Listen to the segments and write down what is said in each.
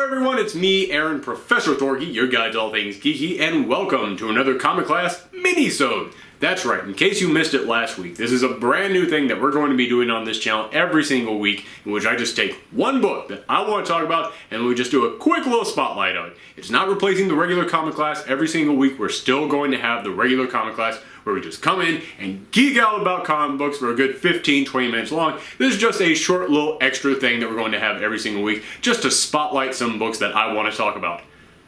everyone, it's me, Aaron, Professor Thorgy, your guide to all things geeky, and welcome to another Comic Class Minisode. That's right, in case you missed it last week, this is a brand new thing that we're going to be doing on this channel every single week, in which I just take one book that I want to talk about, and we just do a quick little spotlight on it. It's not replacing the regular Comic Class every single week. We're still going to have the regular Comic Class, where we just come in and geek out about comic books for a good 15-20 minutes long. This is just a short little extra thing that we're going to have every single week, just to spotlight some books that I want to talk about.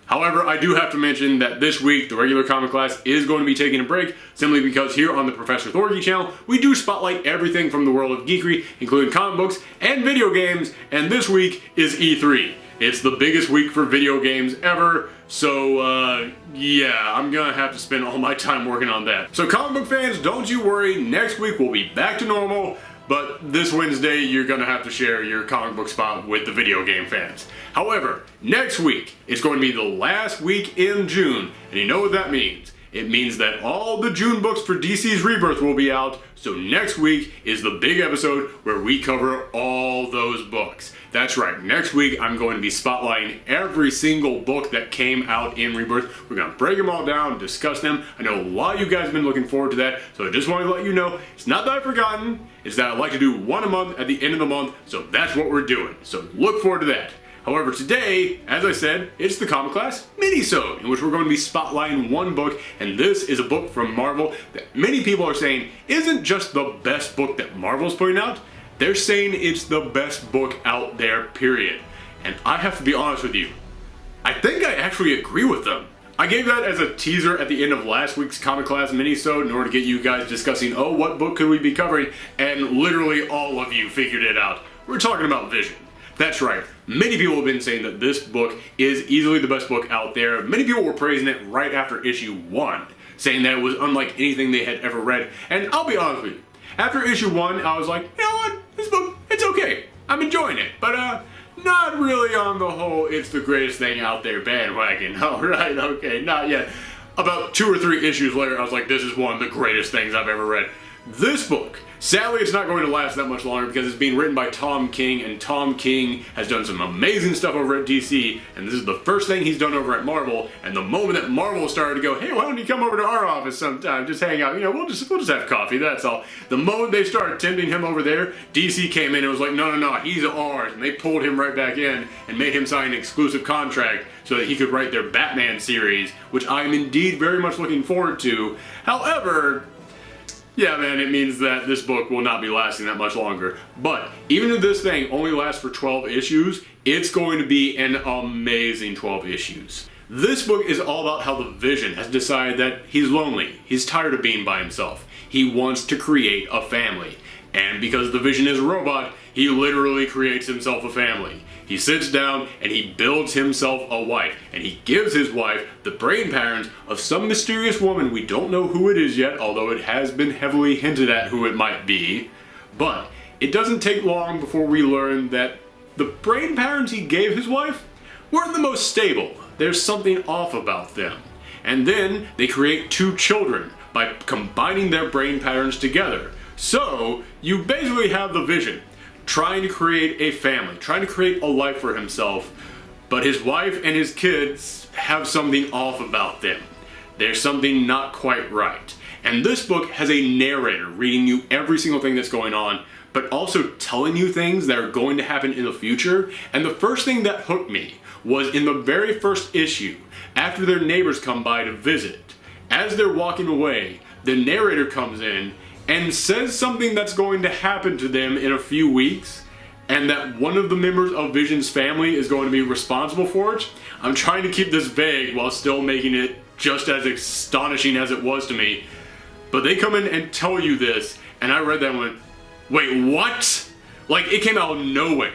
However, I do have to mention that this week, the regular Comic Class is going to be taking a break, simply because here on the Professor Thorgy channel, we do spotlight everything from the world of geekery, including comic books and video games, and this week is E3. It's the biggest week for video games ever, so yeah, I'm gonna have to spend all my time working on that. So comic book fans, don't you worry, next week we'll be back to normal, but this Wednesday you're gonna have to share your comic book spot with the video game fans. However, next week is going to be the last week in June, and you know what that means. It means that all the June books for DC's Rebirth will be out, so next week is the big episode where we cover all those books. That's right, next week I'm going to be spotlighting every single book that came out in Rebirth. We're going to break them all down, discuss them. I know a lot of you guys have been looking forward to that, so I just want to let you know, it's not that I've forgotten, it's that I like to do one a month at the end of the month, so that's what we're doing. So look forward to that. However, today, as I said, it's the Comic Class Minisode, in which we're going to be spotlighting one book, and this is a book from Marvel that many people are saying isn't just the best book that Marvel's putting out, they're saying it's the best book out there, period. And I have to be honest with you, I think I actually agree with them. I gave that as a teaser at the end of last week's Comic Class Minisode in order to get you guys discussing, oh, what book could we be covering, and literally all of you figured it out. We're talking about Vision. That's right, many people have been saying that this book is easily the best book out there. Many people were praising it right after issue 1, saying that it was unlike anything they had ever read. And I'll be honest with you, after issue 1, I was like, you know what, this book, it's okay. I'm enjoying it, but not really on the whole, it's the greatest thing out there bandwagon. Alright, okay, not yet. About 2 or 3 issues later, I was like, this is one of the greatest things I've ever read. This book, sadly, it's not going to last that much longer because it's being written by Tom King, and Tom King has done some amazing stuff over at DC, and this is the first thing he's done over at Marvel, and the moment that Marvel started to go, hey, why don't you come over to our office sometime, just hang out, you know, we'll just have coffee, that's all. The moment they started tempting him over there, DC came in and was like, no, he's ours, and they pulled him right back in and made him sign an exclusive contract so that he could write their Batman series, which I'm indeed very much looking forward to. However, yeah, man, it means that this book will not be lasting that much longer. But even if this thing only lasts for 12 issues, it's going to be an amazing 12 issues. This book is all about how the Vision has decided that he's lonely. He's tired of being by himself. He wants to create a family. And because the Vision is a robot, he literally creates himself a family. He sits down and he builds himself a wife, and he gives his wife the brain patterns of some mysterious woman. We don't know who it is yet, although it has been heavily hinted at who it might be. But it doesn't take long before we learn that the brain patterns he gave his wife weren't the most stable. There's something off about them. And then they create 2 children by combining their brain patterns together. So you basically have the Vision trying to create a family, trying to create a life for himself, but his wife and his kids have something off about them. There's something not quite right. And this book has a narrator reading you every single thing that's going on, but also telling you things that are going to happen in the future. And the first thing that hooked me was in the very first issue, after their neighbors come by to visit. As they're walking away, the narrator comes in and says something that's going to happen to them in a few weeks, and that one of the members of Vision's family is going to be responsible for it. I'm trying to keep this vague while still making it just as astonishing as it was to me. But they come in and tell you this, and I read that and went, wait, what? Like, it came out of nowhere.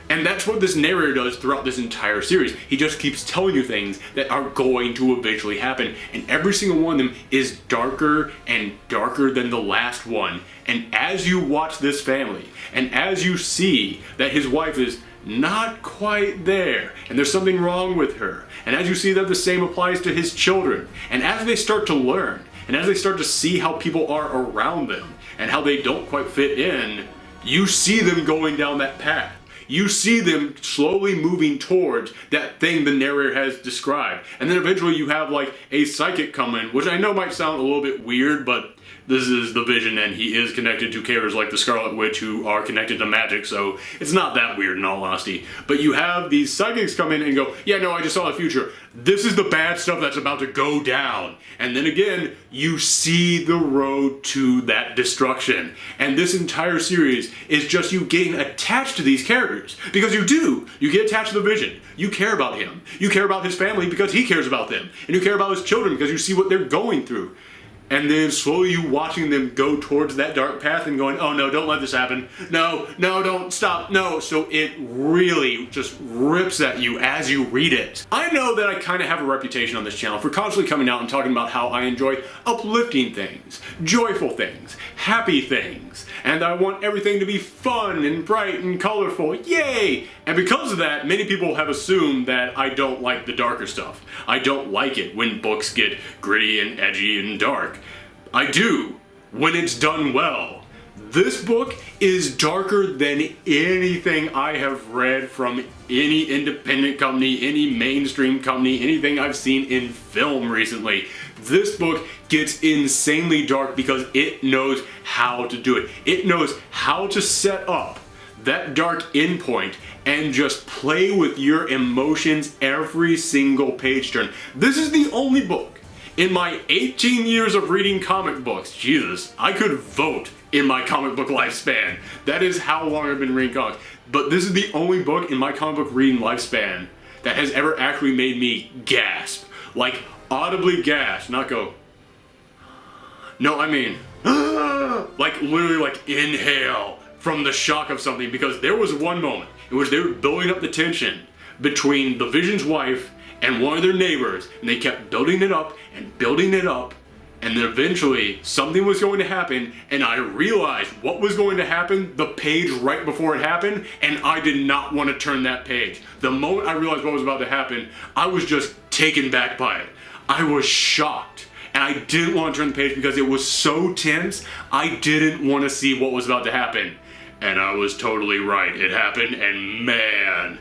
And that's what this narrator does throughout this entire series. He just keeps telling you things that are going to eventually happen. And every single one of them is darker and darker than the last one. And as you watch this family, and as you see that his wife is not quite there, and there's something wrong with her, and as you see that the same applies to his children, and as they start to learn, and as they start to see how people are around them, and how they don't quite fit in, you see them going down that path. you see them slowly moving towards that thing the narrator has described. And then eventually you have like a psychic come in, which I know might sound a little bit weird, but this is the Vision, and he is connected to characters like the Scarlet Witch who are connected to magic, so it's not that weird in all honesty. But you have these psychics come in and go, yeah, no, I just saw the future. This is the bad stuff that's about to go down. And then again, you see the road to that destruction. And this entire series is just you getting attached to these characters. Because you do. You get attached to the Vision. You care about him. You care about his family because he cares about them. And you care about his children because you see what they're going through. And then slowly you watching them go towards that dark path and going, oh no, don't let this happen. No, don't stop, no. So it really just rips at you as you read it. I know that I kind of have a reputation on this channel for constantly coming out and talking about how I enjoy uplifting things, joyful things, happy things, and I want everything to be fun and bright and colorful, yay! And because of that, many people have assumed that I don't like the darker stuff. I don't like it when books get gritty and edgy and dark. I do, when it's done well. This book is darker than anything I have read from any independent company, any mainstream company, anything I've seen in film recently. This book gets insanely dark because it knows how to do it. It knows how to set up that dark endpoint and just play with your emotions every single page turn. This is the only book in my 18 years of reading comic books, Jesus, I could vote in my comic book lifespan. That is how long I've been reading comics. But this is the only book in my comic book reading lifespan that has ever actually made me gasp. Like, audibly gasp, not go, no, I mean, like literally like inhale from the shock of something, because there was one moment in which they were building up the tension between the Vision's wife and one of their neighbors, and they kept building it up, and then eventually something was going to happen, and I realized what was going to happen the page right before it happened, and I did not want to turn that page. The moment I realized what was about to happen, I was just taken back by it. I was shocked, and I didn't want to turn the page because it was so tense, I didn't want to see what was about to happen. And I was totally right. It happened, and man,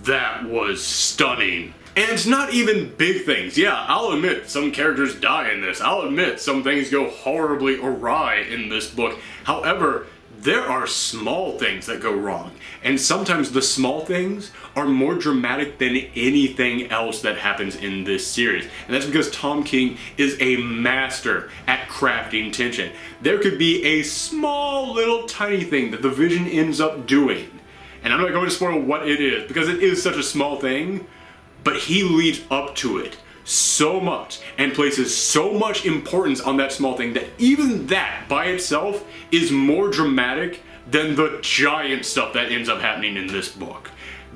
that was stunning. And it's not even big things. Yeah, I'll admit some characters die in this. I'll admit some things go horribly awry in this book. However, there are small things that go wrong. And sometimes the small things are more dramatic than anything else that happens in this series. And that's because Tom King is a master at crafting tension. There could be a small little tiny thing that the Vision ends up doing. And I'm not going to spoil what it is because it is such a small thing, but he leads up to it so much and places so much importance on that small thing that even that by itself is more dramatic than the giant stuff that ends up happening in this book.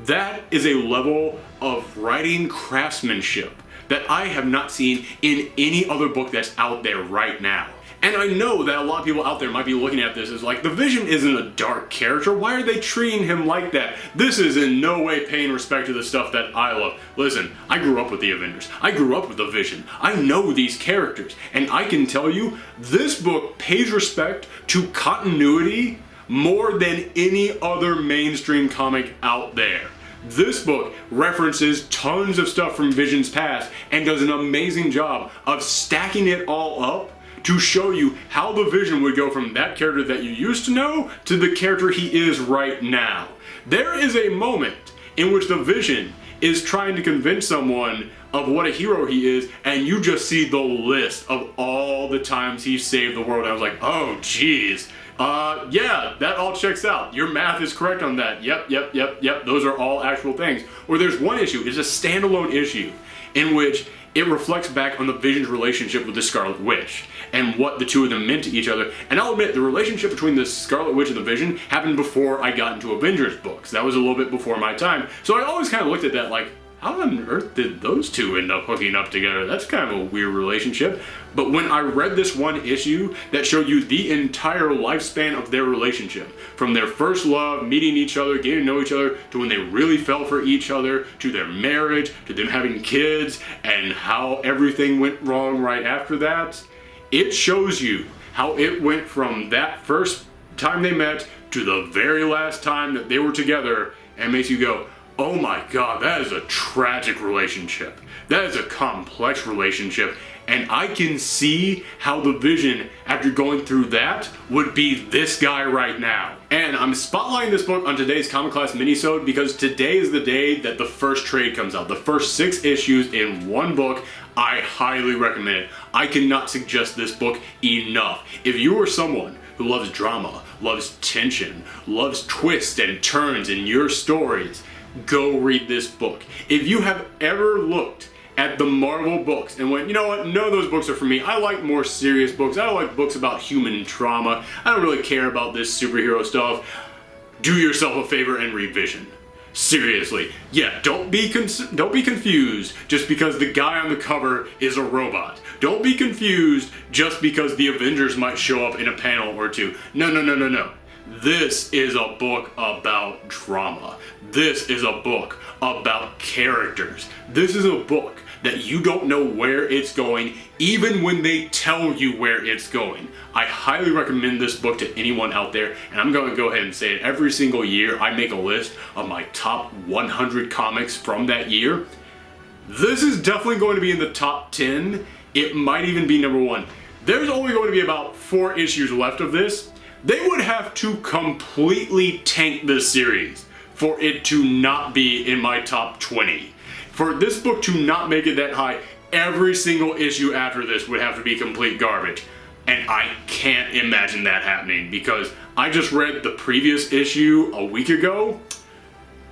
That is a level of writing craftsmanship that I have not seen in any other book that's out there right now. And I know that a lot of people out there might be looking at this as like, the Vision isn't a dark character, why are they treating him like that? This is in no way paying respect to the stuff that I love. Listen, I grew up with the Avengers, I grew up with the Vision, I know these characters, and I can tell you, this book pays respect to continuity more than any other mainstream comic out there. This book references tons of stuff from Vision's past and does an amazing job of stacking it all up to show you how the Vision would go from that character that you used to know to the character he is right now. There is a moment in which the Vision is trying to convince someone of what a hero he is, and you just see the list of all the times he saved the world. And I was like, oh geez, yeah, that all checks out. Your math is correct on that. Yep, those are all actual things. Or there's one issue, it's a standalone issue in which it reflects back on the Vision's relationship with the Scarlet Witch and what the two of them meant to each other. And I'll admit, the relationship between the Scarlet Witch and the Vision happened before I got into Avengers books. That was a little bit before my time. So I always kind of looked at that like, how on earth did those two end up hooking up together? That's kind of a weird relationship. But when I read this one issue that showed you the entire lifespan of their relationship, from their first love, meeting each other, getting to know each other, to when they really fell for each other, to their marriage, to them having kids, and how everything went wrong right after that, it shows you how it went from that first time they met to the very last time that they were together and it makes you go, oh my god, that is a tragic relationship. That is a complex relationship. And I can see how the Vision, after going through that, would be this guy right now. And I'm spotlighting this book on today's Comic Class Minisode because today is the day that the first trade comes out. The first 6 issues in one book. I highly recommend it. I cannot suggest this book enough. If you are someone who loves drama, loves tension, loves twists and turns in your stories, go read this book. If you have ever looked at the Marvel books and went, you know what, none of those books are for me. I like more serious books. I like books about human trauma. I don't really care about this superhero stuff. Do yourself a favor and read Vision. Seriously. Yeah, don't be confused just because the guy on the cover is a robot. Don't be confused just because the Avengers might show up in a panel or two. No, no, no, no, no. This is a book about drama. This is a book about characters. This is a book that you don't know where it's going, even when they tell you where it's going. I highly recommend this book to anyone out there, and I'm going to go ahead and say it. Every single year, I make a list of my top 100 comics from that year. This is definitely going to be in the top 10. It might even be number 1. There's only going to be about 4 issues left of this. They would have to completely tank this series for it to not be in my top 20. For this book to not make it that high, every single issue after this would have to be complete garbage. And I can't imagine that happening because I just read the previous issue a week ago.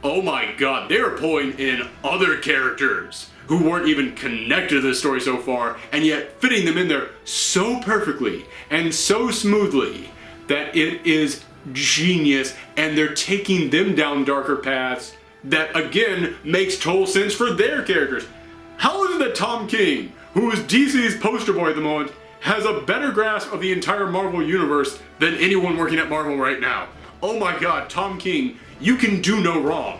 Oh my god, they were pulling in other characters who weren't even connected to this story so far, and yet fitting them in there so perfectly and so smoothly that it is genius, and they're taking them down darker paths that again makes total sense for their characters. How is it that Tom King, who is DC's poster boy at the moment, has a better grasp of the entire Marvel universe than anyone working at Marvel right now? Oh my god, Tom King, you can do no wrong.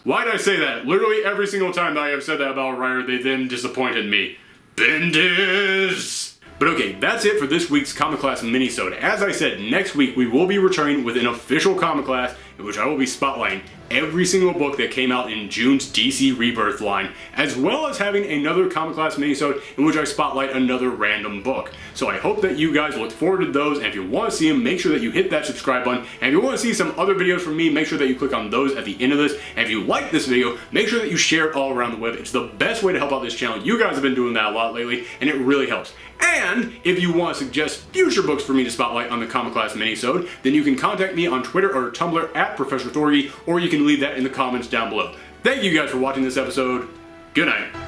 Why did I say that? Literally every single time that I have said that about a writer, they then disappointed me. Bendis! But okay, that's it for this week's Comic Class Minisode. As I said, next week we will be returning with an official Comic Class in which I will be spotlighting every single book that came out in June's DC Rebirth line, as well as having another Comic Class Minisode in which I spotlight another random book. So I hope that you guys look forward to those, and if you want to see them, make sure that you hit that subscribe button. And if you want to see some other videos from me, make sure that you click on those at the end of this. And if you like this video, make sure that you share it all around the web. It's the best way to help out this channel. You guys have been doing that a lot lately, and it really helps. And if you want to suggest future books for me to spotlight on the Comic Class Minisode, then you can contact me on Twitter or Tumblr at Professor Thorgy, or you can leave that in the comments down below. Thank you guys for watching this episode. Good night.